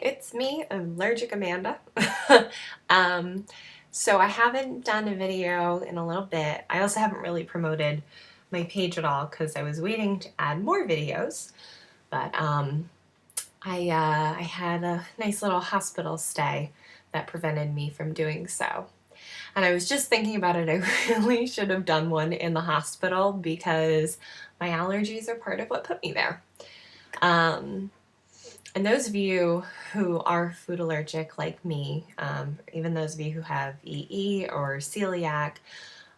it's me, Allergic Amanda. um, so I haven't done a video in a little bit. I also haven't really promoted my page at all because I was waiting to add more videos. But I had a nice little hospital stay that prevented me from doing so. And I was just thinking about it. I really should have done one in the hospital because my allergies are part of what put me there. And those of you who are food allergic like me, even those of you who have EE or celiac,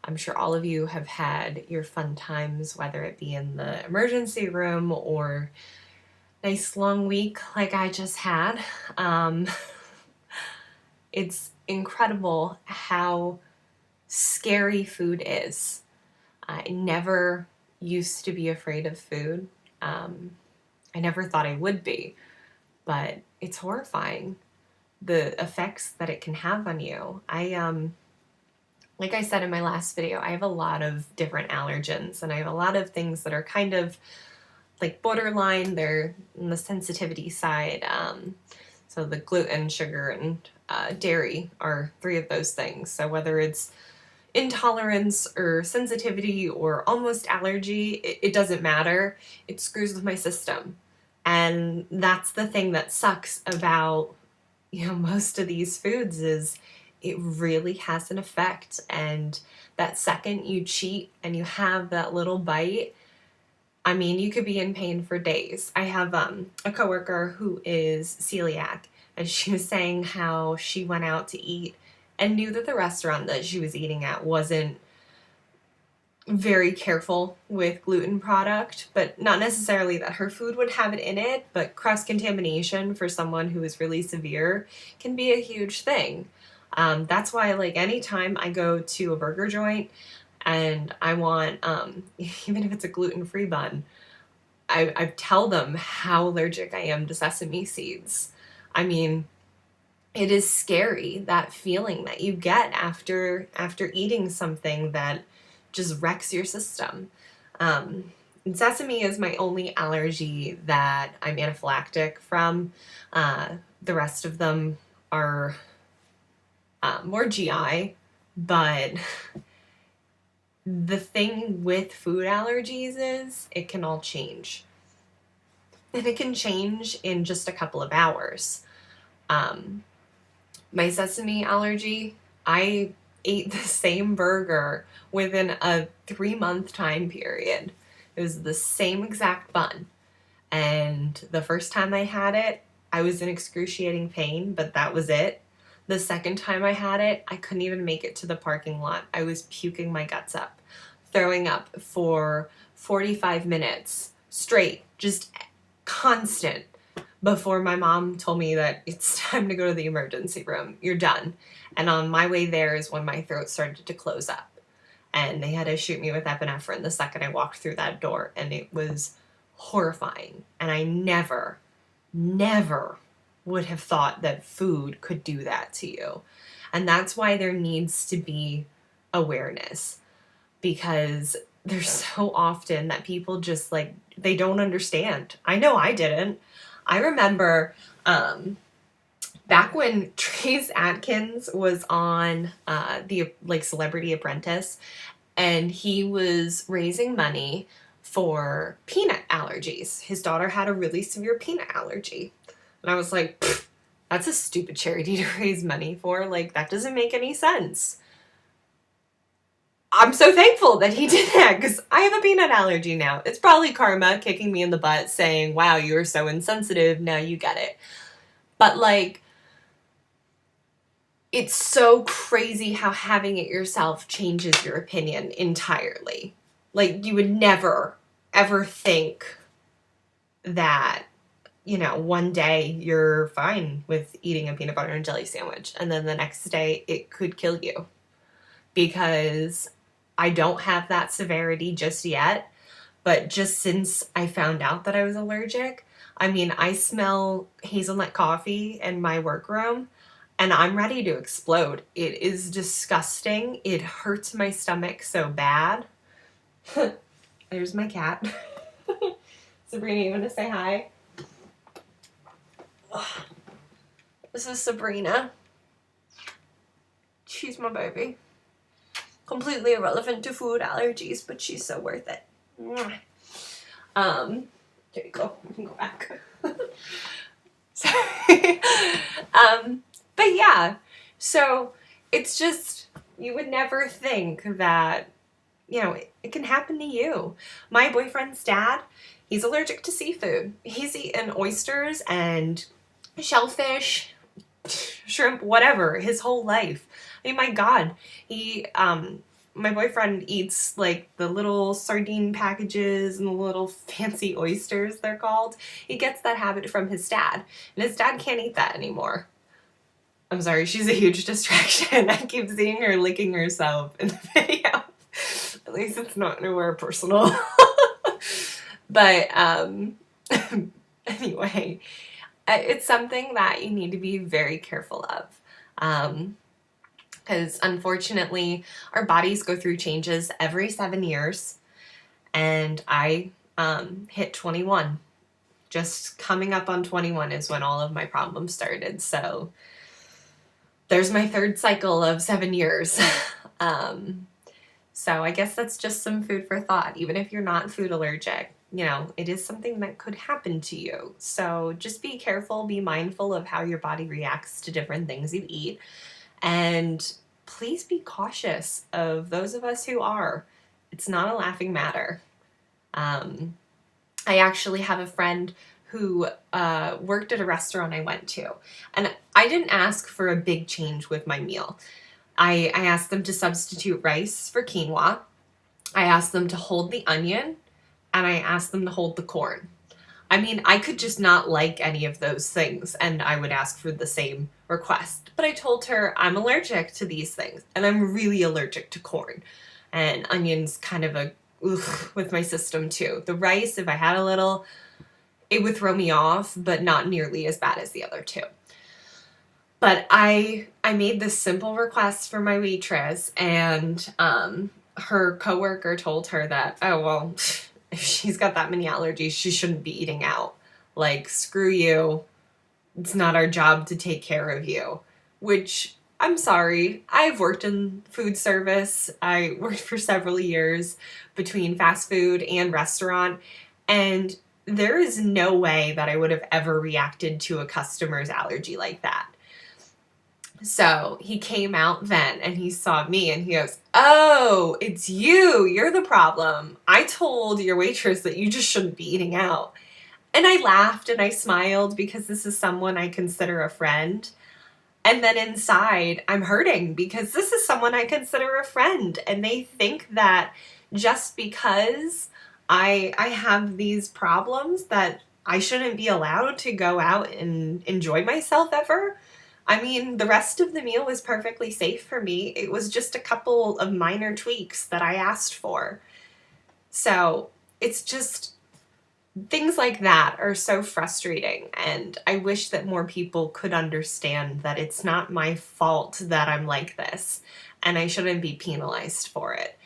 I'm sure all of you have had your fun times, whether it be in the emergency room or nice long week like I just had. It's incredible how scary food is. I never used to be afraid of food. I never thought I would be. But it's horrifying, the effects that it can have on you. Like I said in my last video, I have a lot of different allergens, and I have a lot of things that are kind of like borderline. They're on the sensitivity side. So the gluten, sugar, and dairy are three of those things. So whether it's intolerance or sensitivity or almost allergy, it doesn't matter. It screws with my system. And that's the thing that sucks about, most of these foods is it really has an effect. And that second you cheat and you have that little bite, I mean, you could be in pain for days. I have a coworker who is celiac, and she was saying how she went out to eat and knew that the restaurant that she was eating at wasn't very careful with gluten product, but not necessarily that her food would have it in it, but cross-contamination for someone who is really severe can be a huge thing. That's why, like, anytime I go to a burger joint and I want, even if it's a gluten-free bun, I tell them how allergic I am to sesame seeds. I mean, it is scary, that feeling that you get after eating something that just wrecks your system. And sesame is my only allergy that I'm anaphylactic from. The rest of them are more GI, but the thing with food allergies is it can all change. And it can change in just a couple of hours. My sesame allergy, I ate the same burger within a 3-month time period. It was the same exact bun. And the first time I had it, I was in excruciating pain, but that was it. The second time I had it, I couldn't even make it to the parking lot. I was puking my guts up, throwing up for 45 minutes straight, just constant, before my mom told me that it's time to go to the emergency room. You're done. And on my way there is when my throat started to close up. And they had to shoot me with epinephrine the second I walked through that door. And it was horrifying. And I never would have thought that food could do that to you. And that's why there needs to be awareness. Because there's so often that people just, like, they don't understand. I know I didn't. I remember back when Trace Adkins was on the Celebrity Apprentice, and he was raising money for peanut allergies. His daughter had a really severe peanut allergy. And I was like, that's a stupid charity to raise money for. Like, that doesn't make any sense. I'm so thankful that he did that because I have a peanut allergy now. It's probably karma kicking me in the butt saying, wow, you're so insensitive, now you get it. But, like, it's so crazy how having it yourself changes your opinion entirely. Like, you would never, ever think that, one day you're fine with eating a peanut butter and jelly sandwich, and then the next day it could kill you. Because I don't have that severity just yet, but just since I found out that I was allergic, I mean, I smell hazelnut coffee in my workroom and I'm ready to explode. It is disgusting. It hurts my stomach so bad. There's my cat. Sabrina, you want to say hi? This is Sabrina. She's my baby. Completely irrelevant to food allergies, but she's so worth it. There you go. We can go back. Sorry. But yeah, so it's just, you would never think that, you know, it can happen to you. My boyfriend's dad, he's allergic to seafood. He's eaten oysters and shellfish, shrimp, whatever, his whole life. I mean, my God, my boyfriend eats like the little sardine packages and the little fancy oysters, they're called. He gets that habit from his dad, and his dad can't eat that anymore. I'm sorry, she's a huge distraction. I keep seeing her licking herself in the video. At least it's not anywhere personal. But anyway, it's something that you need to be very careful of. Because unfortunately, our bodies go through changes every 7 years, and I hit 21. Just coming up on 21 is when all of my problems started, so there's my third cycle of 7 years. So I guess that's just some food for thought. Even if you're not food allergic, you know, it is something that could happen to you. So just be careful, be mindful of how your body reacts to different things you eat. And please be cautious of those of us who are. It's not a laughing matter. I actually have a friend who worked at a restaurant I went to, and I didn't ask for a big change with my meal. I asked them to substitute rice for quinoa. I asked them to hold the onion, and I asked them to hold the corn. I mean, I could just not like any of those things, and I would ask for the same request. But I told her I'm allergic to these things, and I'm really allergic to corn. And onions kind of a ugh with my system too. The rice, if I had a little, it would throw me off, but not nearly as bad as the other two. But I made this simple request for my waitress, and her coworker told her that, oh, well, if she's got that many allergies, she shouldn't be eating out. Like, screw you. It's not our job to take care of you. Which, I'm sorry, I've worked in food service. I worked for several years between fast food and restaurant, and there is no way that I would have ever reacted to a customer's allergy like that. So he came out then and he saw me and he goes, oh, it's you. You're the problem. I told your waitress that you just shouldn't be eating out. And I laughed and I smiled because this is someone I consider a friend. And then inside, I'm hurting because this is someone I consider a friend. And they think that just because I have these problems that I shouldn't be allowed to go out and enjoy myself ever. I mean, the rest of the meal was perfectly safe for me. It was just a couple of minor tweaks that I asked for. So it's just, things like that are so frustrating, and I wish that more people could understand that it's not my fault that I'm like this, and I shouldn't be penalized for it.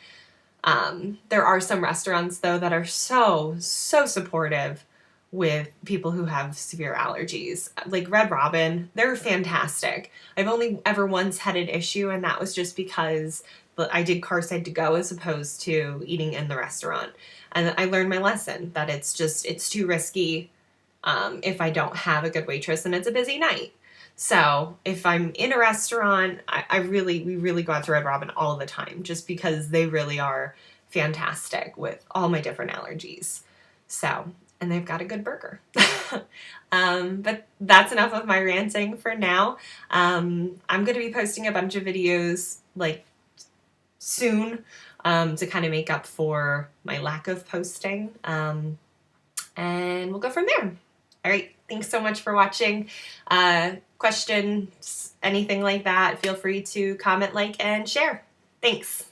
There are some restaurants, though, that are so supportive with people who have severe allergies. Like Red Robin, they're fantastic. I've only ever once had an issue, and that was just because I did carside to go as opposed to eating in the restaurant. And I learned my lesson that it's too risky if I don't have a good waitress and it's a busy night. So if I'm in a restaurant, we really go out to Red Robin all the time just because they really are fantastic with all my different allergies. So, and they've got a good burger. But that's enough of my ranting for now. I'm going to be posting a bunch of videos like soon to kind of make up for my lack of posting. And we'll go from there. All right. Thanks so much for watching. Questions, anything like that, feel free to comment, like, and share. Thanks.